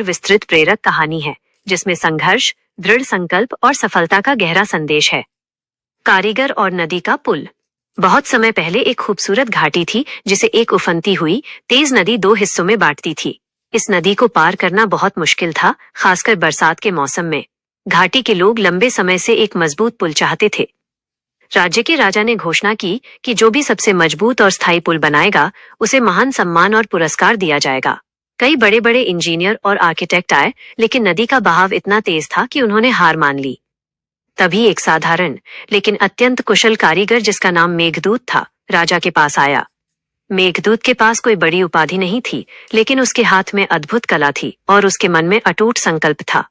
विस्तृत प्रेरक कहानी है जिसमें संघर्ष, दृढ़ संकल्प और सफलता का गहरा संदेश है। कारीगर और नदी का पुल। बहुत समय पहले एक खूबसूरत घाटी थी जिसे एक उफनती हुई तेज नदी दो हिस्सों में बांटती थी। इस नदी को पार करना बहुत मुश्किल था, खासकर बरसात के मौसम में। घाटी के लोग लंबे समय से एक मजबूत पुल चाहते थे। राज्य के राजा ने घोषणा की कि जो भी सबसे मजबूत और स्थायी पुल बनाएगा उसे महान सम्मान और पुरस्कार दिया जाएगा। कई बड़े बड़े इंजीनियर और आर्किटेक्ट आए, लेकिन नदी का बहाव इतना तेज था कि उन्होंने हार मान ली। तभी एक साधारण लेकिन अत्यंत कुशल कारीगर जिसका नाम मेघदूत था, राजा के पास आया। मेघदूत के पास कोई बड़ी उपाधि नहीं थी, लेकिन उसके हाथ में अद्भुत कला थी और उसके मन में अटूट संकल्प था।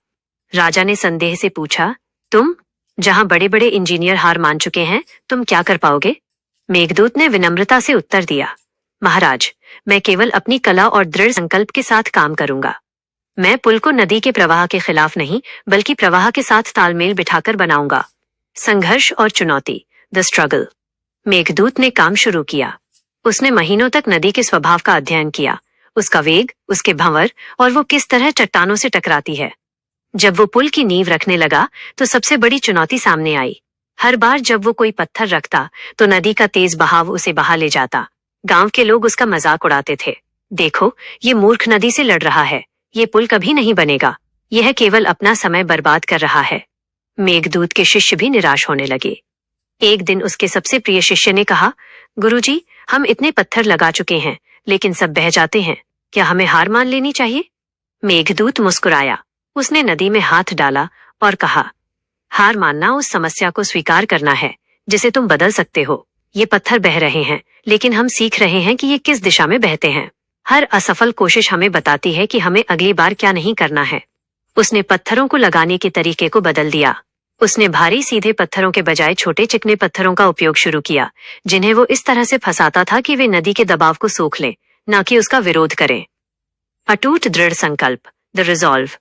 राजा ने संदेह से पूछा, तुम जहां बड़े बड़े इंजीनियर हार मान चुके हैं, तुम क्या कर पाओगे? मेघदूत ने विनम्रता से उत्तर दिया, महाराज, मैं केवल अपनी कला और दृढ़ संकल्प के साथ काम करूंगा। मैं पुल को नदी के प्रवाह के खिलाफ नहीं, बल्कि प्रवाह के साथ तालमेल बिठाकर बनाऊंगा। संघर्ष और चुनौती, द स्ट्रगल। मेघदूत ने काम शुरू किया। उसने महीनों तक नदी के स्वभाव का अध्ययन किया, उसका वेग, उसके भंवर और वो किस तरह चट्टानों से टकराती है। जब वो पुल की नींव रखने लगा तो सबसे बड़ी चुनौती सामने आई। हर बार जब वो कोई पत्थर रखता तो नदी का तेज बहाव उसे बहा ले जाता। गांव के लोग उसका मजाक उड़ाते थे। देखो, ये मूर्ख नदी से लड़ रहा है, ये पुल कभी नहीं बनेगा, यह केवल अपना समय बर्बाद कर रहा है। मेघदूत के शिष्य भी निराश होने लगे। एक दिन उसके सबसे प्रिय शिष्य ने कहा, गुरुजी, हम इतने पत्थर लगा चुके हैं, लेकिन सब बह जाते हैं, क्या हमें हार मान लेनी चाहिए? मेघदूत मुस्कुराया। उसने नदी में हाथ डाला और कहा, हार मानना उस समस्या को स्वीकार करना है जिसे तुम बदल सकते हो। ये पत्थर बह रहे हैं, लेकिन हम सीख रहे हैं कि ये किस दिशा में बहते हैं। हर असफल कोशिश हमें बताती है कि हमें अगली बार क्या नहीं करना है। उसने पत्थरों को लगाने के तरीके को बदल दिया। उसने भारी सीधे पत्थरों के बजाय छोटे चिकने पत्थरों का उपयोग शुरू किया, जिन्हें वो इस तरह से फंसाता था कि वे नदी के दबाव को सोख लें, न कि उसका विरोध करें। अटूट दृढ़ संकल्प, द रिजॉल्व।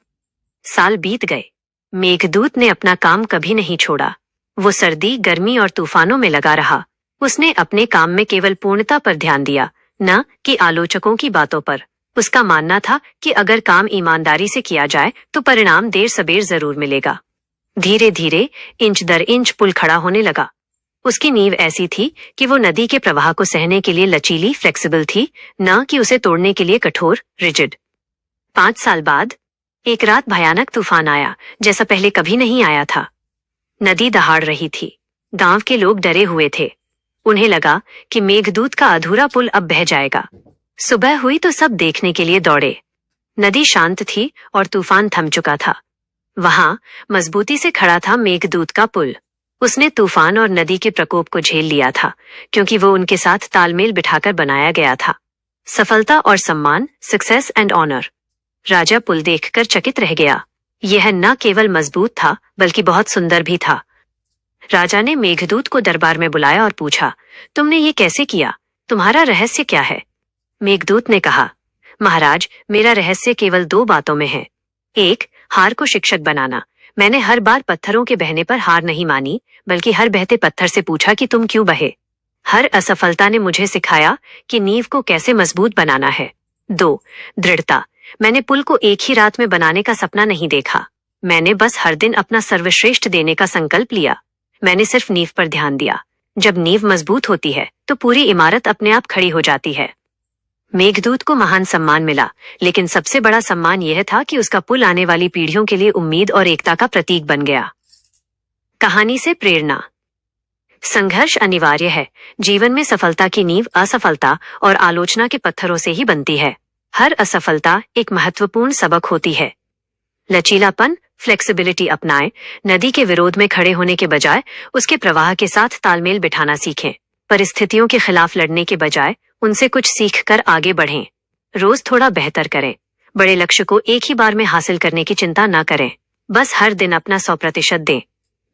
साल बीत गए। मेघदूत ने अपना काम कभी नहीं छोड़ा। वो सर्दी, गर्मी और तूफानों में लगा रहा। उसने अपने काम में केवल पूर्णता पर ध्यान दिया, न कि आलोचकों की बातों पर। उसका मानना था कि अगर काम ईमानदारी से किया जाए तो परिणाम देर सबेर जरूर मिलेगा। धीरे धीरे, इंच दर इंच पुल खड़ा होने लगा। उसकी नींव ऐसी थी कि वो नदी के प्रवाह को सहने के लिए लचीली, फ्लेक्सिबल थी, न कि उसे तोड़ने के लिए कठोर, रिजिड। 5 साल बाद एक रात भयानक तूफान आया, जैसा पहले कभी नहीं आया था। नदी दहाड़ रही थी। गांव के लोग डरे हुए थे। उन्हें लगा कि मेघदूत का अधूरा पुल अब बह जाएगा। सुबह हुई तो सब देखने के लिए दौड़े। नदी शांत थी और तूफान थम चुका था। वहां मजबूती से खड़ा था मेघदूत का पुल। उसने तूफान और नदी के प्रकोप को झेल लिया था, क्योंकि वो उनके साथ तालमेल बिठाकर बनाया गया था। सफलता और सम्मान, सक्सेस एंड ऑनर। राजा पुल देखकर चकित रह गया। यह न केवल मजबूत था, बल्कि बहुत सुंदर भी था। राजा ने मेघदूत को दरबार में बुलाया और पूछा, तुमने ये कैसे किया? तुम्हारा रहस्य क्या है? मेघदूत ने कहा, महाराज, मेरा रहस्य केवल 2 बातों में है। 1, हार को शिक्षक बनाना। मैंने हर बार पत्थरों के बहने पर हार नहीं मानी, बल्कि हर बहते पत्थर से पूछा कि तुम क्यों बहे। हर असफलता ने मुझे सिखाया कि नींव को कैसे मजबूत बनाना है। 2, दृढ़ता। मैंने पुल को एक ही रात में बनाने का सपना नहीं देखा। मैंने बस हर दिन अपना सर्वश्रेष्ठ देने का संकल्प लिया। मैंने सिर्फ नींव पर ध्यान दिया। जब नींव मजबूत होती है तो पूरी इमारत अपने आप खड़ी हो जाती है। मेघदूत को महान सम्मान मिला, लेकिन सबसे बड़ा सम्मान यह था कि उसका पुल आने वाली पीढ़ियों के लिए उम्मीद और एकता का प्रतीक बन गया। कहानी से प्रेरणा। संघर्ष अनिवार्य है। जीवन में सफलता की नींव असफलता और आलोचना के पत्थरों से ही बनती है। हर असफलता एक महत्वपूर्ण सबक होती है। लचीलापन, फ्लेक्सिबिलिटी अपनाएं। नदी के विरोध में खड़े होने के बजाय उसके प्रवाह के साथ तालमेल बिठाना सीखें। परिस्थितियों के खिलाफ लड़ने के बजाय उनसे कुछ सीखकर आगे बढ़ें। रोज थोड़ा बेहतर करें। बड़े लक्ष्य को एक ही बार में हासिल करने की चिंता न करें। बस हर दिन अपना 100% दें।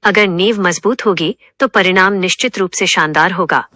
अगर नींव मजबूत होगी तो परिणाम निश्चित रूप से शानदार होगा।